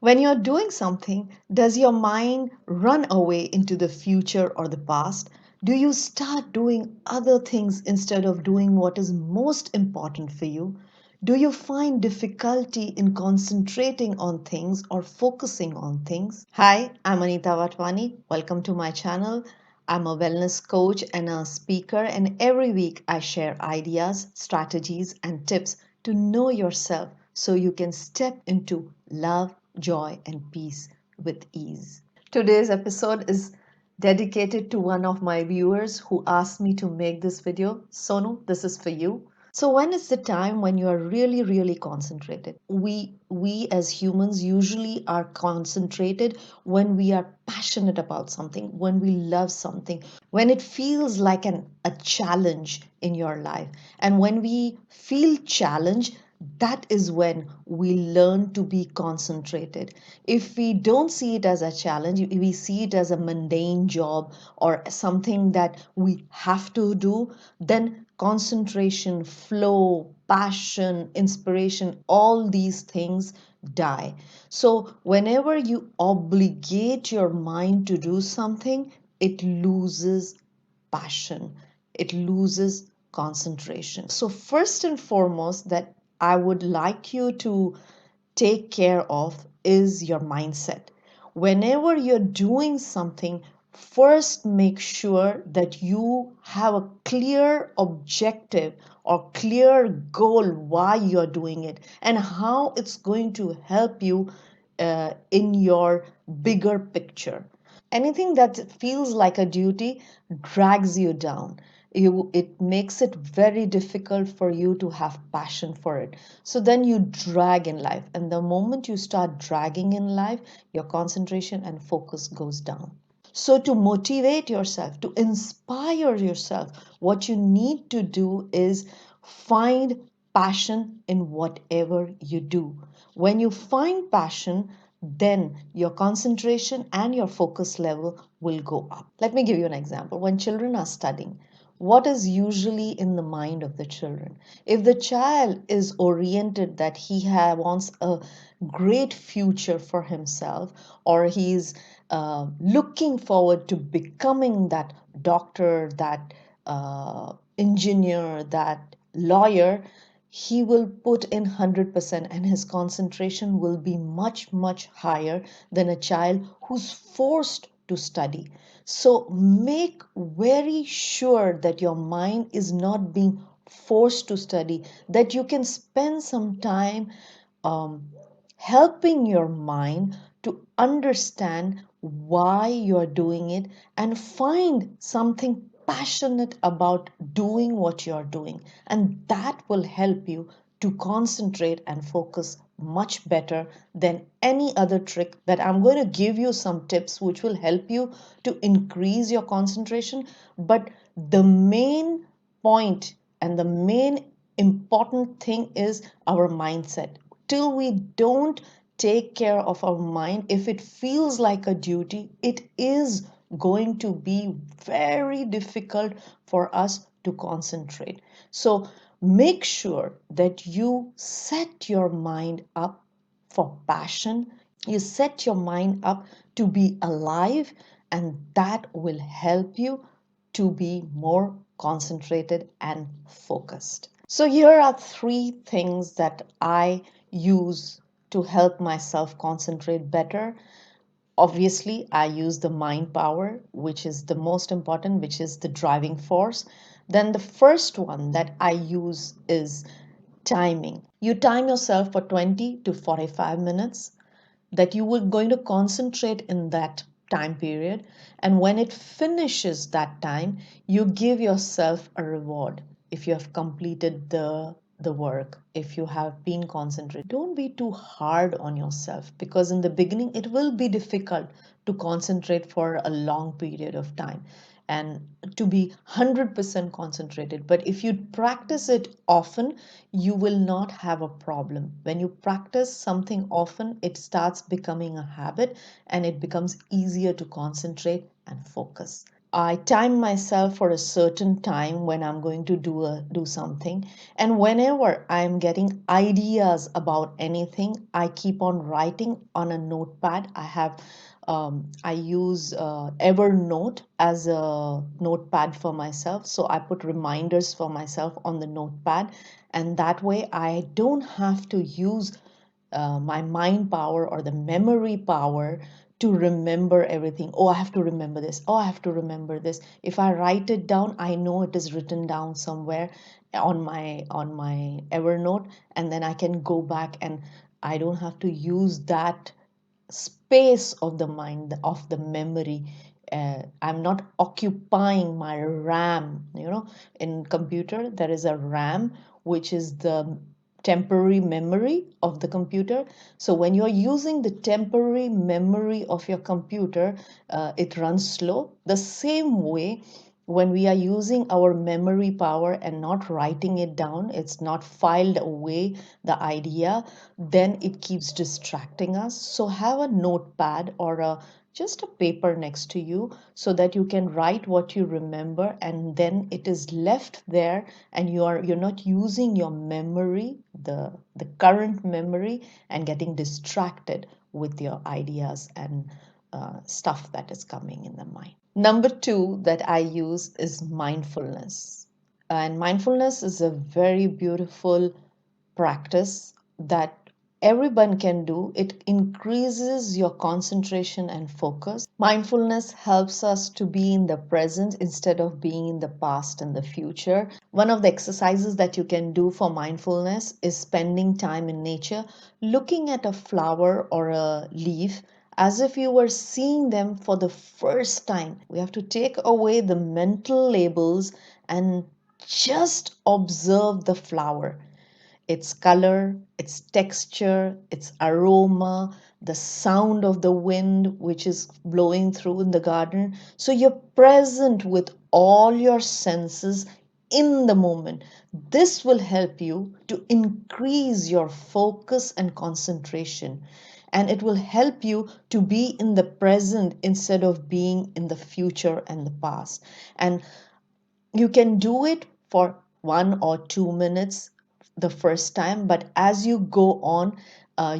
When you're doing something, does your mind run away into the future or the past? Do you start doing other things instead of doing what is most important for you? Do you find difficulty in concentrating on things or focusing on things? Hi, I'm Anita Vatwani. Welcome to my channel. I'm a wellness coach and a speaker, and every week I share ideas, strategies, and tips to know yourself so you can step into love, joy, and peace with ease. Today's episode is dedicated to one of my viewers who asked me to make this video. Sonu, this is for you. So when is the time when you are really, really concentrated? We as humans usually are concentrated when we are passionate about something, when we love something, when it feels like a challenge in your life. And when we feel challenged, that is when we learn to be concentrated. If we don't see it as a challenge, we see it as a mundane job or something that we have to do, then concentration, flow, passion, inspiration, all these things die. So, whenever you obligate your mind to do something, it loses passion, it loses concentration. So, first and foremost, that I would like you to take care of is your mindset. Whenever you're doing something, first make sure that you have a clear objective or clear goal why you're doing it and how it's going to help you in your bigger picture. Anything that feels like a duty drags you down. It makes it very difficult for you to have passion for it. So then you drag in life. And the moment you start dragging in life, your concentration and focus goes down. So, to motivate yourself, to inspire yourself, what you need to do is find passion in whatever you do. When you find passion, then your concentration and your focus level will go up. Let me give you an example. When children are studying, what is usually in the mind of the children? If the child is oriented that wants a great future for himself, or he's looking forward to becoming that doctor, that engineer, that lawyer, he will put in 100% and his concentration will be much, much higher than a child who's forced to study. So make very sure that your mind is not being forced to study, that you can spend some time um, helping your mind to understand why you're doing it and find something passionate about doing what you're doing. And that will help you to concentrate and focus much better than any other trick that I'm going to give you some tips which will help you to increase your concentration. But the main point and the main important thing is our mindset. Till we don't take care of our mind, if it feels like a duty, it is going to be very difficult for us to concentrate. So make sure that you set your mind up for passion. You set your mind up to be alive, and that will help you to be more concentrated and focused. So, here are three things that I use to help myself concentrate better. Obviously, I use the mind power, which is the most important, which is the driving force. Then, the first one that I use is timing. You time yourself for 20 to 45 minutes that you were going to concentrate in that time period, and when it finishes that time, you give yourself a reward if you have completed the work, if you have been concentrated. Don't be too hard on yourself, because in the beginning it will be difficult to concentrate for a long period of time and to be 100% concentrated. But if you practice it often, you will not have a problem. When you practice something often, it starts becoming a habit and it becomes easier to concentrate and focus. I time myself for a certain time when I'm going to do something, and whenever I'm getting ideas about anything, I keep on writing on a notepad. I use Evernote as a notepad for myself, so I put reminders for myself on the notepad, and that way I don't have to use my mind power or the memory power to remember everything. Oh, I have to remember this. Oh, I have to remember this. If I write it down, I know it is written down somewhere on my Evernote, and then I can go back and I don't have to use that space of the mind, of the memory. I'm not occupying my RAM. In computer there is a RAM, which is the temporary memory of the computer. So when you're using the temporary memory of your computer, it runs slow. The same way, when we are using our memory power and not writing it down, it's not filed away, the idea, then it keeps distracting us. So have a notepad or just a paper next to you so that you can write what you remember, and then it is left there, and you're not using your memory, the current memory, and getting distracted with your ideas and stuff that is coming in the mind. Number two that I use is mindfulness. And mindfulness is a very beautiful practice that everyone can do. It increases your concentration and focus. Mindfulness helps us to be in the present instead of being in the past and the future. One of the exercises that you can do for mindfulness is spending time in nature, looking at a flower or a leaf as if you were seeing them for the first time. We have to take away the mental labels and just observe the flower, its color, its texture, its aroma, the sound of the wind which is blowing through in the garden. So you're present with all your senses in the moment. This will help you to increase your focus and concentration. And it will help you to be in the present instead of being in the future and the past. And you can do it for 1 or 2 minutes the first time, but as you go on,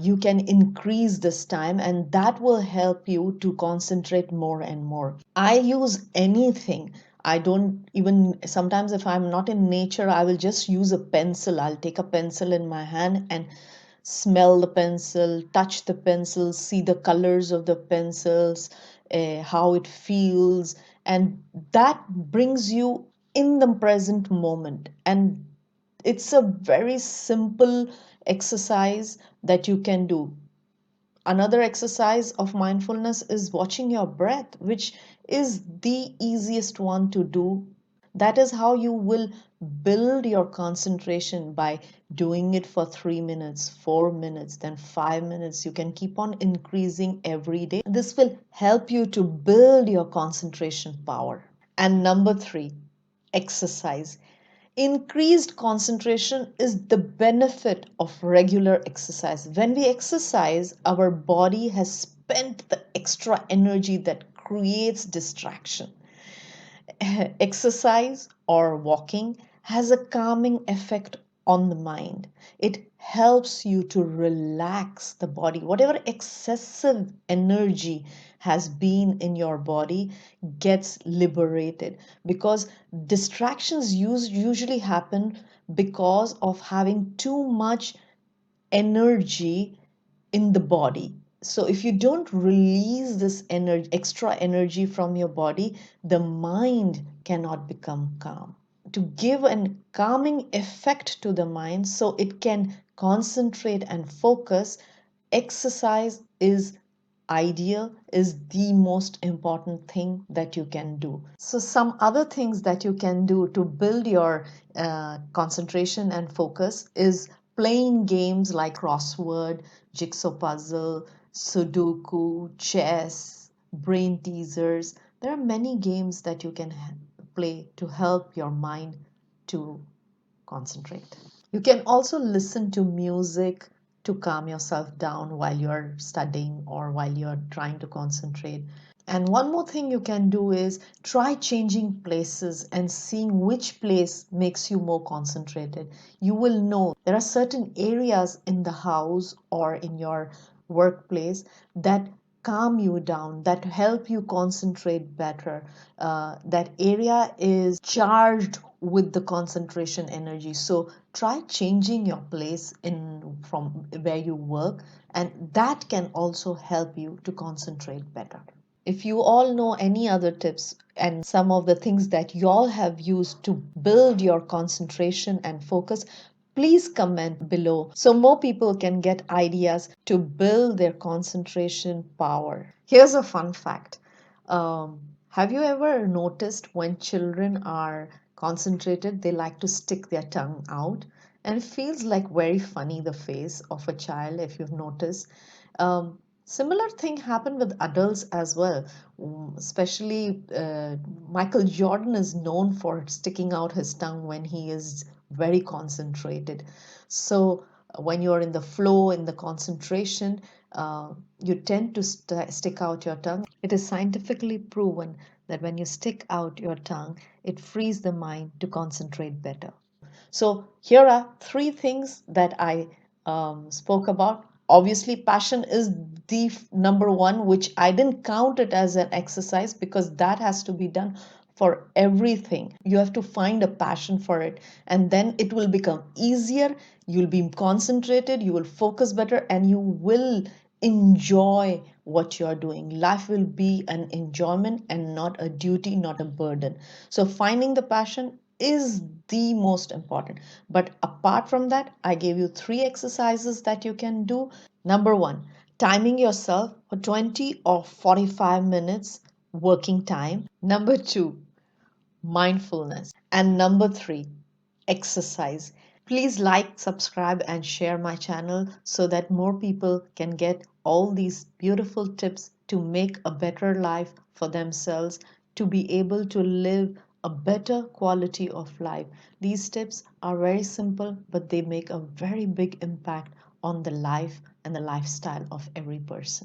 you can increase this time, and that will help you to concentrate more and more. I use anything. I don't even, sometimes if I'm not in nature, I will just use a pencil. I'll take a pencil in my hand and smell the pencil, touch the pencil, see the colors of the pencils, how it feels, and that brings you in the present moment. And it's a very simple exercise that you can do. Another exercise of mindfulness is watching your breath, which is the easiest one to do. That is how you will build your concentration, by doing it for 3 minutes, 4 minutes, then 5 minutes. You can keep on increasing every day. This will help you to build your concentration power. And number three, exercise. Increased concentration is the benefit of regular exercise. When we exercise, our body has spent the extra energy that creates distraction. Exercise or walking has a calming effect on the mind. It helps you to relax the body. Whatever excessive energy has been in your body gets liberated, because distractions usually happen because of having too much energy in the body. So if you don't release this energy, extra energy from your body, the mind cannot become calm. To give a calming effect to the mind so it can concentrate and focus, exercise is ideal, is the most important thing that you can do. So some other things that you can do to build your concentration and focus is playing games like crossword, jigsaw puzzle, sudoku, chess, brain teasers. There are many games that you can play to help your mind to concentrate. You can also listen to music, to calm yourself down while you're studying or while you're trying to concentrate. And one more thing you can do is try changing places and seeing which place makes you more concentrated. You will know there are certain areas in the house or in your workplace that calm you down, that help you concentrate better. That area is charged with the concentration energy. So try changing your place in from where you work, and that can also help you to concentrate better. If you all know any other tips and some of the things that you all have used to build your concentration and focus, please comment below so more people can get ideas to build their concentration power. Here's a fun fact. Have you ever noticed when children are concentrated, they like to stick their tongue out? And it feels like very funny, the face of a child, if you've noticed. Similar thing happened with adults as well. Especially Michael Jordan is known for sticking out his tongue when he is very concentrated. So when you're in the flow, in the concentration, you tend to stick out your tongue. It is scientifically proven that when you stick out your tongue, it frees the mind to concentrate better. So here are three things that I spoke about. Obviously, passion is the number one, which I didn't count it as an exercise because that has to be done for everything. You have to find a passion for it, and then it will become easier. You'll be concentrated, you will focus better, and you will enjoy what you're doing. Life will be an enjoyment and not a duty, not a burden. So, finding the passion is the most important. But apart from that, I gave you three exercises that you can do. Number one, timing yourself for 20 or 45 minutes working time. Number two, mindfulness. And number three, exercise. Please like, subscribe, and share my channel so that more people can get all these beautiful tips to make a better life for themselves, to be able to live a better quality of life. These tips are very simple, but they make a very big impact on the life and the lifestyle of every person.